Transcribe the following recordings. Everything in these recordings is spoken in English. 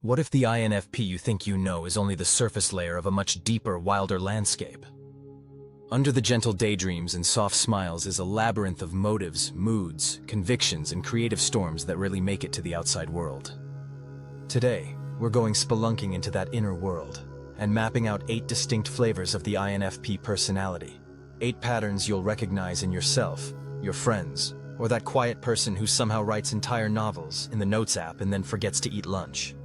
What if the INFP you think you know is only the surface layer of a much deeper, wilder landscape? Under the gentle daydreams and soft smiles is a labyrinth of motives, moods, convictions, and creative storms that rarely make it to the outside world. Today, we're going spelunking into that inner world and mapping out 8 distinct flavors of the INFP personality. 8 patterns you'll recognize in yourself, your friends, or that quiet person who somehow writes entire novels in the Notes app and then forgets to eat lunch.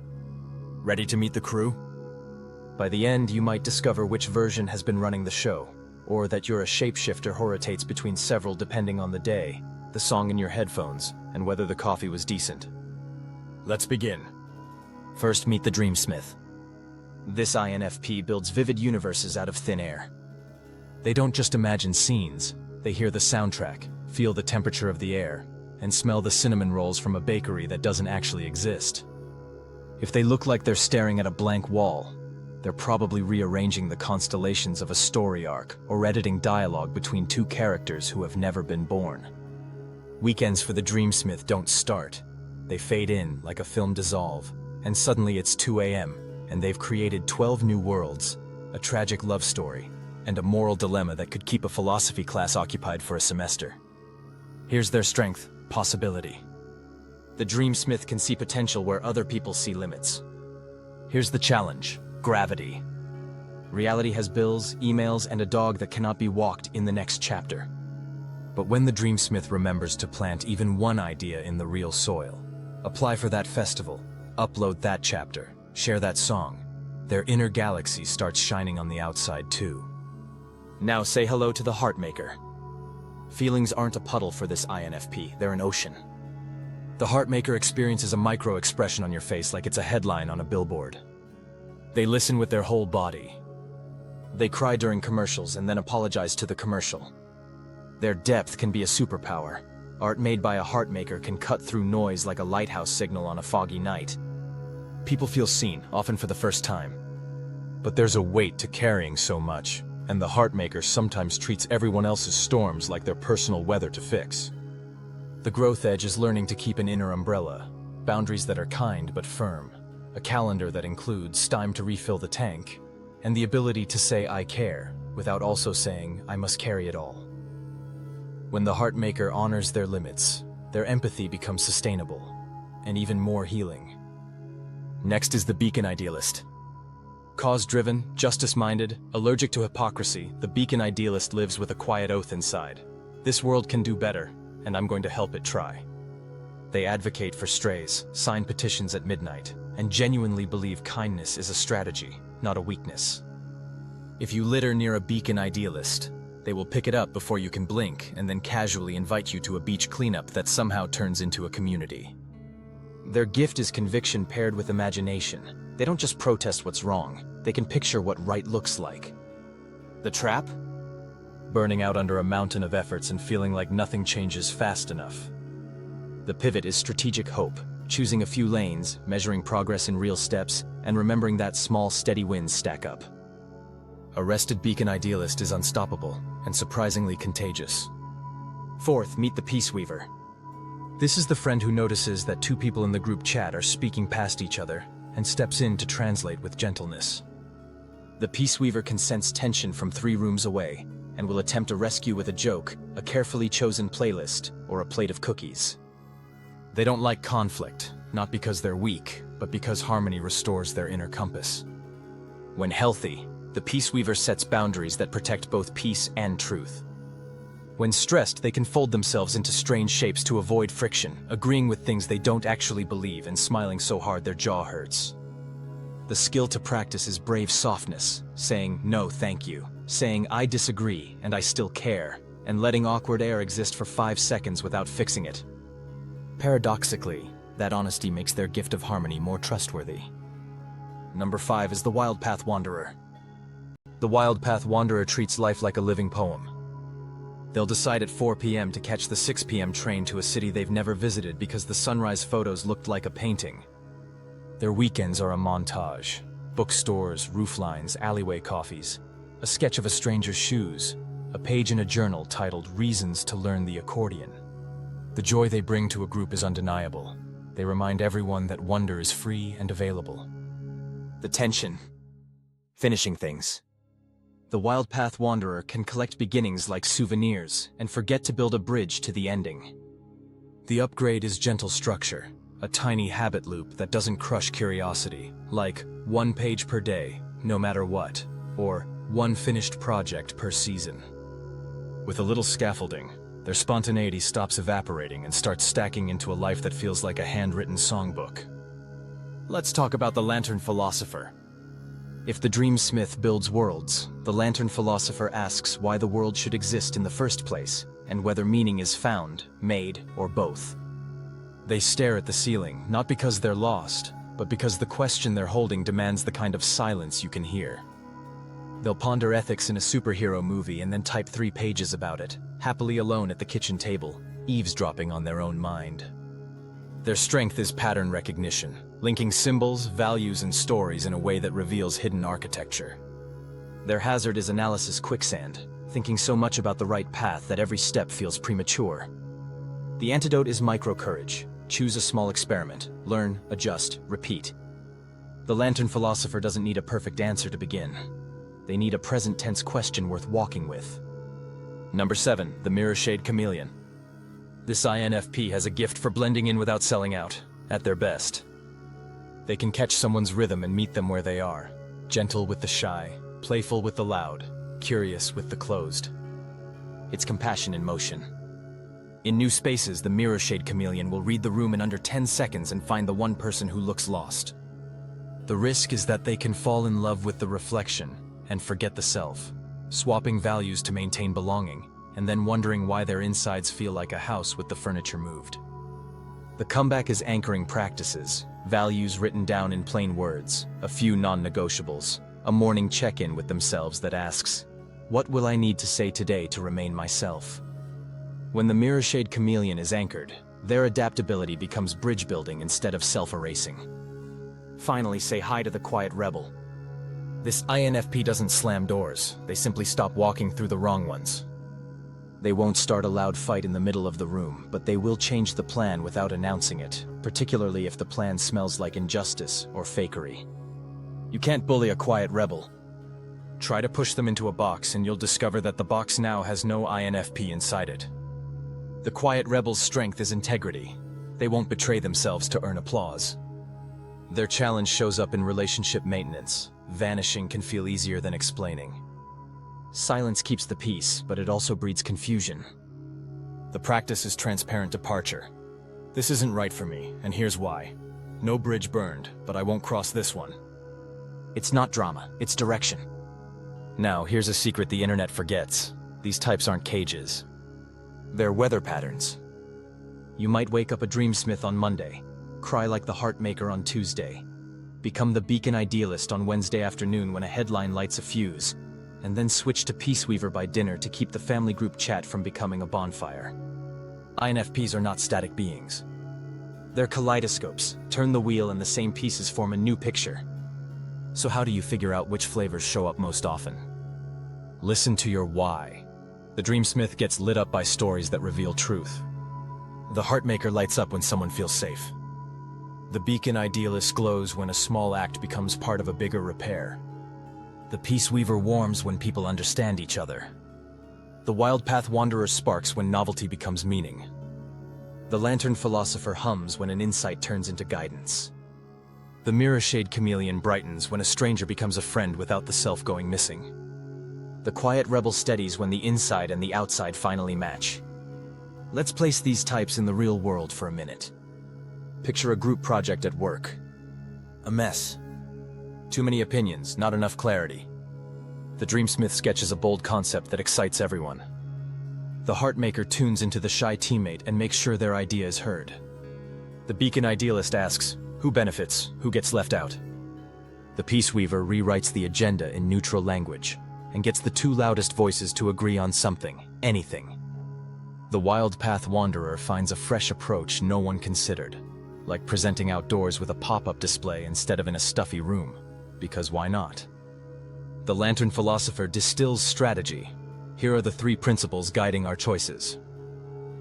Ready to meet the crew? By the end, you might discover which version has been running the show, or that you're a shapeshifter who rotates between several depending on the day, the song in your headphones, and whether the coffee was decent. Let's begin. First, meet the Dreamsmith. This INFP builds vivid universes out of thin air. They don't just imagine scenes, they hear the soundtrack, feel the temperature of the air, and smell the cinnamon rolls from a bakery that doesn't actually exist. If they look like they're staring at a blank wall, they're probably rearranging the constellations of a story arc or editing dialogue between 2 characters who have never been born. Weekends for the Dreamsmith don't start. They fade in like a film dissolve, and suddenly it's 2 a.m., and they've created 12 new worlds, a tragic love story, and a moral dilemma that could keep a philosophy class occupied for a semester. Here's their strength: possibility. The Dreamsmith can see potential where other people see limits. Here's the challenge: gravity. Reality has bills, emails, and a dog that cannot be walked in the next chapter. But when the Dreamsmith remembers to plant even one idea in the real soil, apply for that festival, upload that chapter, share that song, their inner galaxy starts shining on the outside too. Now say hello to the Heartmaker. Feelings aren't a puddle for this INFP, they're an ocean. The Heartmaker experiences a micro-expression on your face like it's a headline on a billboard. They listen with their whole body. They cry during commercials and then apologize to the commercial. Their depth can be a superpower. Art made by a Heartmaker can cut through noise like a lighthouse signal on a foggy night. People feel seen, often for the first time. But there's a weight to carrying so much, and the Heartmaker sometimes treats everyone else's storms like their personal weather to fix. The growth edge is learning to keep an inner umbrella, boundaries that are kind but firm, a calendar that includes time to refill the tank, and the ability to say "I care" without also saying "I must carry it all." When the Heartmaker honors their limits, their empathy becomes sustainable, and even more healing. Next is the Beacon Idealist. Cause-driven, justice-minded, allergic to hypocrisy, the Beacon Idealist lives with a quiet oath inside. This world can do better, and I'm going to help it try. They advocate for strays, sign petitions at midnight, and genuinely believe kindness is a strategy, not a weakness. If you litter near a Beacon Idealist, they will pick it up before you can blink and then casually invite you to a beach cleanup that somehow turns into a community. Their gift is conviction paired with imagination. They don't just protest what's wrong, they can picture what right looks like. The trap? Burning out under a mountain of efforts and feeling like nothing changes fast enough. The pivot is strategic hope, choosing a few lanes, measuring progress in real steps, and remembering that small, steady wins stack up. A rested Beacon Idealist is unstoppable and surprisingly contagious. Fourth, meet the Peace Weaver. This is the friend who notices that 2 people in the group chat are speaking past each other and steps in to translate with gentleness. The Peace Weaver can sense tension from 3 rooms away and will attempt a rescue with a joke, a carefully chosen playlist, or a plate of cookies. They don't like conflict, not because they're weak, but because harmony restores their inner compass. When healthy, the Peace Weaver sets boundaries that protect both peace and truth. When stressed, they can fold themselves into strange shapes to avoid friction, agreeing with things they don't actually believe and smiling so hard their jaw hurts. The skill to practice is brave softness, saying "no, thank you," saying "I disagree and I still care," and letting awkward air exist for 5 seconds without fixing it. Paradoxically, that honesty makes their gift of harmony more trustworthy. Number 5 is the Wild Path Wanderer. The Wild Path Wanderer treats life like a living poem. They'll decide at 4 p.m. to catch the 6 p.m. train to a city they've never visited because the sunrise photos looked like a painting. Their weekends are a montage. Bookstores, rooflines, alleyway coffees, a sketch of a stranger's shoes, a page in a journal titled "Reasons to Learn the Accordion." The joy they bring to a group is undeniable. They remind everyone that wonder is free and available. The tension. Finishing things. The Wild Path Wanderer can collect beginnings like souvenirs and forget to build a bridge to the ending. The upgrade is gentle structure, a tiny habit loop that doesn't crush curiosity, like 1 page per day, no matter what, or 1 finished project per season. With a little scaffolding, their spontaneity stops evaporating and starts stacking into a life that feels like a handwritten songbook. Let's talk about the Lantern Philosopher. If the Dreamsmith builds worlds, the Lantern Philosopher asks why the world should exist in the first place, and whether meaning is found, made, or both. They stare at the ceiling, not because they're lost, but because the question they're holding demands the kind of silence you can hear. They'll ponder ethics in a superhero movie and then type 3 pages about it, happily alone at the kitchen table, eavesdropping on their own mind. Their strength is pattern recognition, linking symbols, values, and stories in a way that reveals hidden architecture. Their hazard is analysis quicksand, thinking so much about the right path that every step feels premature. The antidote is micro-courage. Choose a small experiment, learn, adjust, repeat. The Lantern Philosopher doesn't need a perfect answer to begin. They need a present tense question worth walking with. Number 7, the Mirror Shade Chameleon. This INFP has a gift for blending in without selling out, at their best. They can catch someone's rhythm and meet them where they are, gentle with the shy, playful with the loud, curious with the closed. It's compassion in motion. In new spaces, the Mirror Shade Chameleon will read the room in under 10 seconds and find the one person who looks lost. The risk is that they can fall in love with the reflection and forget the self, swapping values to maintain belonging, and then wondering why their insides feel like a house with the furniture moved. The comeback is anchoring practices, values written down in plain words, a few non-negotiables, a morning check-in with themselves that asks, "What will I need to say today to remain myself?" When the Mirror Shade Chameleon is anchored, their adaptability becomes bridge building instead of self-erasing. Finally, say hi to the Quiet Rebel. This INFP doesn't slam doors, they simply stop walking through the wrong ones. They won't start a loud fight in the middle of the room, but they will change the plan without announcing it, particularly if the plan smells like injustice or fakery. You can't bully a quiet rebel. Try to push them into a box and you'll discover that the box now has no INFP inside it. The quiet rebel's strength is integrity. They won't betray themselves to earn applause. Their challenge shows up in relationship maintenance. Vanishing can feel easier than explaining. Silence keeps the peace, but it also breeds confusion. The practice is transparent departure. This isn't right for me, and here's why. No bridge burned, but I won't cross this one. It's not drama, it's direction. Now, here's a secret the internet forgets. These types aren't cages. They're weather patterns. You might wake up a dreamsmith on Monday, cry like the heartmaker on Tuesday, become the beacon idealist on Wednesday afternoon when a headline lights a fuse, and then switch to peace weaver by dinner to keep the family group chat from becoming a bonfire. INFPs are not static beings. They're kaleidoscopes. Turn the wheel and the same pieces form a new picture. So how do you figure out which flavors show up most often? Listen to your why. The dreamsmith gets lit up by stories that reveal truth. The heartmaker lights up when someone feels safe. The beacon idealist glows when a small act becomes part of a bigger repair. The peace weaver warms when people understand each other. The wild path wanderer sparks when novelty becomes meaning. The lantern philosopher hums when an insight turns into guidance. The mirror shade chameleon brightens when a stranger becomes a friend without the self going missing. The quiet rebel steadies when the inside and the outside finally match. Let's place these types in the real world for a minute. Picture a group project at work. A mess. Too many opinions, not enough clarity. The dreamsmith sketches a bold concept that excites everyone. The heartmaker tunes into the shy teammate and makes sure their idea is heard. The beacon idealist asks, who benefits, who gets left out? The peace weaver rewrites the agenda in neutral language and gets the two loudest voices to agree on something, anything. The wild path wanderer finds a fresh approach no one considered, like presenting outdoors with a pop-up display instead of in a stuffy room, because why not? The lantern philosopher distills strategy. Here are the 3 principles guiding our choices.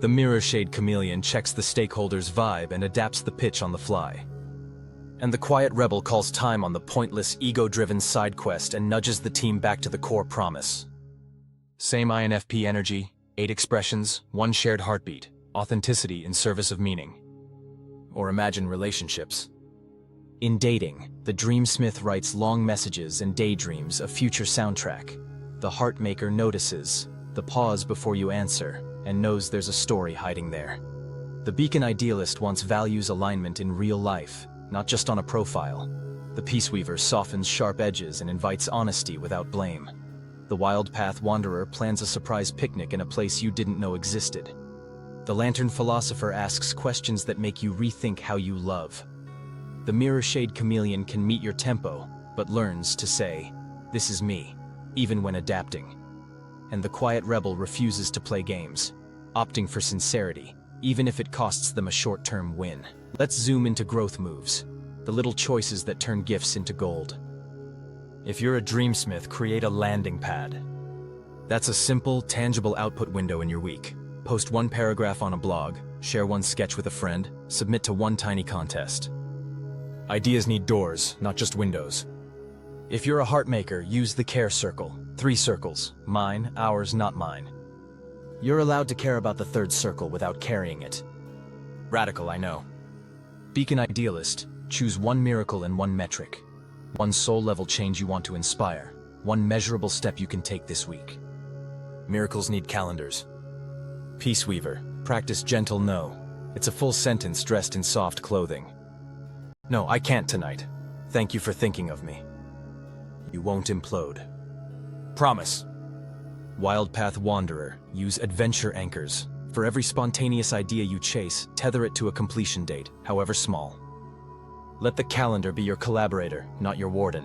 The mirror shade chameleon checks the stakeholder's vibe and adapts the pitch on the fly. And the quiet rebel calls time on the pointless, ego-driven side quest and nudges the team back to the core promise. Same INFP energy, 8 expressions, 1 shared heartbeat, authenticity in service of meaning. Or imagine relationships. In dating, the dreamsmith writes long messages and daydreams a future soundtrack. The heartmaker notices the pause before you answer and knows there's a story hiding there. The beacon idealist wants values alignment in real life, not just on a profile. The peace weaver softens sharp edges and invites honesty without blame. The wild path wanderer plans a surprise picnic in a place you didn't know existed. The lantern philosopher asks questions that make you rethink how you love. The mirror shade chameleon can meet your tempo, but learns to say, "This is me," even when adapting. And the quiet rebel refuses to play games, opting for sincerity, even if it costs them a short-term win. Let's zoom into growth moves, the little choices that turn gifts into gold. If you're a dreamsmith, create a landing pad. That's a simple, tangible output window in your week. Post 1 paragraph on a blog, share 1 sketch with a friend, submit to 1 tiny contest. Ideas need doors, not just windows. If you're a heartmaker, use the care circle. 3 circles, mine, ours, not mine. You're allowed to care about the 3rd circle without carrying it. Radical, I know. Beacon idealist, choose 1 miracle and 1 metric. 1 soul-level change you want to inspire. 1 measurable step you can take this week. Miracles need calendars. Peace weaver, practice gentle no. It's a full sentence dressed in soft clothing. No, I can't tonight. Thank you for thinking of me. You won't implode. Promise. Wild path wanderer, use adventure anchors. For every spontaneous idea you chase, tether it to a completion date, however small. Let the calendar be your collaborator, not your warden.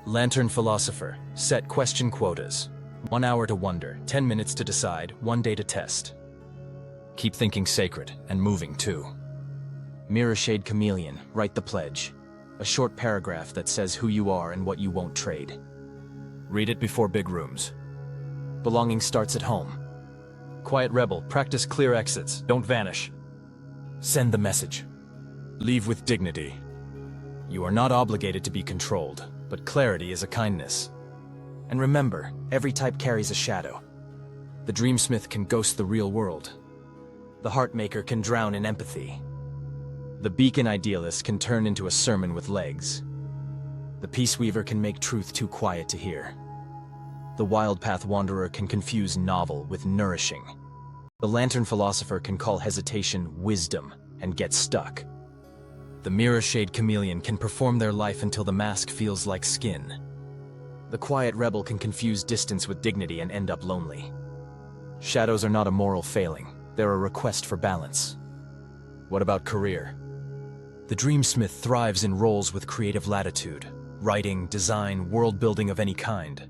Lantern philosopher, set question quotas. 1 hour to wonder, 10 minutes to decide, 1 day to test. Keep thinking sacred, and moving too. Mirror shade chameleon, write the pledge. A short paragraph that says who you are and what you won't trade. Read it before big rooms. Belonging starts at home. Quiet rebel, practice clear exits, don't vanish. Send the message. Leave with dignity. You are not obligated to be controlled, but clarity is a kindness. And remember, every type carries a shadow. The dreamsmith can ghost the real world. The heartmaker can drown in empathy. The beacon idealist can turn into a sermon with legs. The peace weaver can make truth too quiet to hear. The wild path wanderer can confuse novel with nourishing. The lantern philosopher can call hesitation wisdom and get stuck. The mirror shade chameleon can perform their life until the mask feels like skin. The quiet rebel can confuse distance with dignity and end up lonely. Shadows are not a moral failing, they're a request for balance. What about career? The dreamsmith thrives in roles with creative latitude, writing, design, world building of any kind.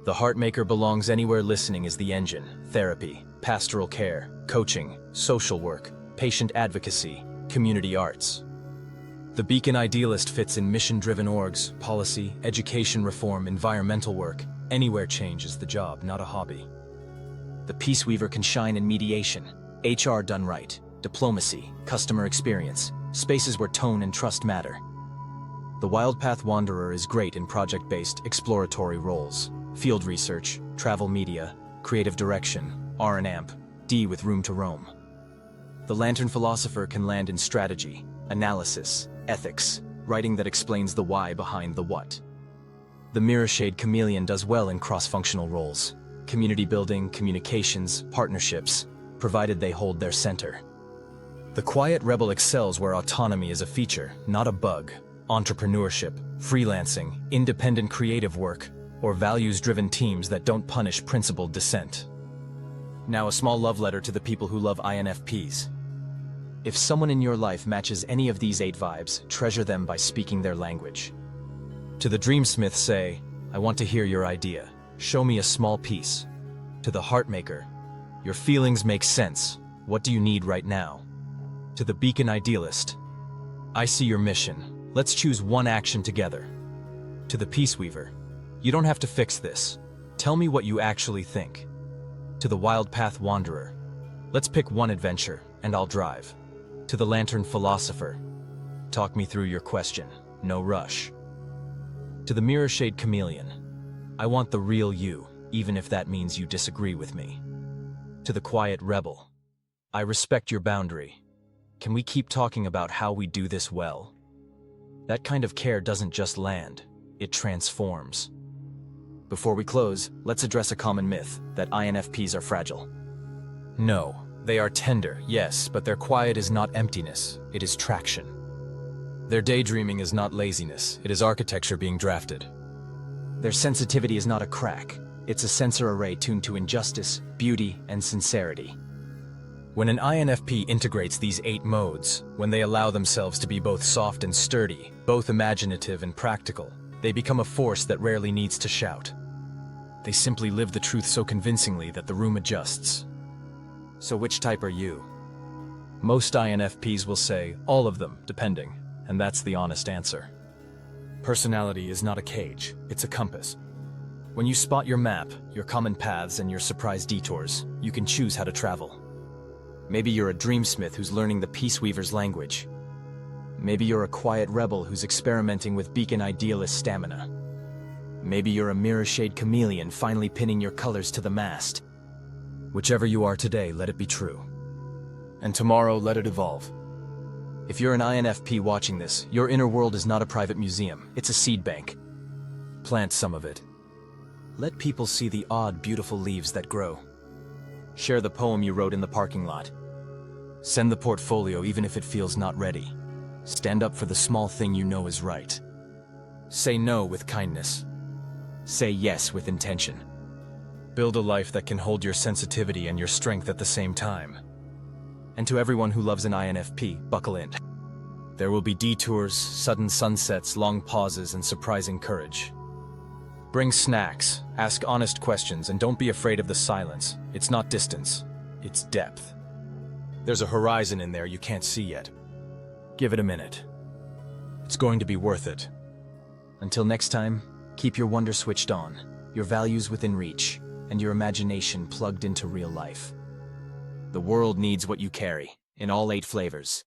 The heartmaker belongs anywhere listening is the engine, therapy, pastoral care, coaching, social work, patient advocacy, community arts. The beacon idealist fits in mission-driven orgs, policy, education reform, environmental work. Anywhere change is the job, not a hobby. The peace weaver can shine in mediation, HR done right, diplomacy, customer experience, spaces where tone and trust matter. The wild path wanderer is great in project-based, exploratory roles, field research, travel media, creative direction, R and AMP, D with room to roam. The lantern philosopher can land in strategy, analysis, ethics, writing that explains the why behind the what. The mirror shade chameleon does well in cross-functional roles, community building, communications, partnerships, provided they hold their center. The quiet rebel excels where autonomy is a feature, not a bug. Entrepreneurship, freelancing, independent creative work, or values-driven teams that don't punish principled dissent. Now a small love letter to the people who love INFPs. If someone in your life matches any of these 8 vibes, treasure them by speaking their language. To the dreamsmith say, I want to hear your idea. Show me a small piece. To the heartmaker, your feelings make sense. What do you need right now? To the beacon idealist, I see your mission. Let's choose one action together. To the peace weaver, you don't have to fix this. Tell me what you actually think. To the wild path wanderer, Let's pick one adventure, and I'll drive. To the Lantern Philosopher. Talk me through your question. No rush. To the Mirror Shade Chameleon. I want the real you, even if that means you disagree with me. To the Quiet Rebel. I respect your boundary. Can we keep talking about how we do this well? That kind of care doesn't just land, it transforms. Before we close, let's address a common myth, that INFPs are fragile. No, they are tender, yes, but their quiet is not emptiness, it is traction. Their daydreaming is not laziness, it is architecture being drafted. Their sensitivity is not a crack, it's a sensor array tuned to injustice, beauty, and sincerity. When an INFP integrates these 8 modes, when they allow themselves to be both soft and sturdy, both imaginative and practical, they become a force that rarely needs to shout. They simply live the truth so convincingly that the room adjusts. So which type are you? Most INFPs will say, all of them, depending, and that's the honest answer. Personality is not a cage, it's a compass. When you spot your map, your common paths, and your surprise detours, you can choose how to travel. Maybe you're a dreamsmith who's learning the Peace Weaver's language. Maybe you're a quiet rebel who's experimenting with beacon idealist stamina. Maybe you're a mirror shade chameleon finally pinning your colors to the mast. Whichever you are today, let it be true. And tomorrow, let it evolve. If you're an INFP watching this, your inner world is not a private museum, it's a seed bank. Plant some of it. Let people see the odd, beautiful leaves that grow. Share the poem you wrote in the parking lot. Send the portfolio even if it feels not ready. Stand up for the small thing you know is right. Say no with kindness. Say yes with intention. Build a life that can hold your sensitivity and your strength at the same time. And to everyone who loves an INFP, buckle in. There will be detours, sudden sunsets, long pauses, and surprising courage. Bring snacks, ask honest questions, and don't be afraid of the silence. It's not distance, it's depth. There's a horizon in there you can't see yet. Give it a minute. It's going to be worth it. Until next time, keep your wonder switched on, your values within reach, and your imagination plugged into real life. The world needs what you carry, in all 8 flavors.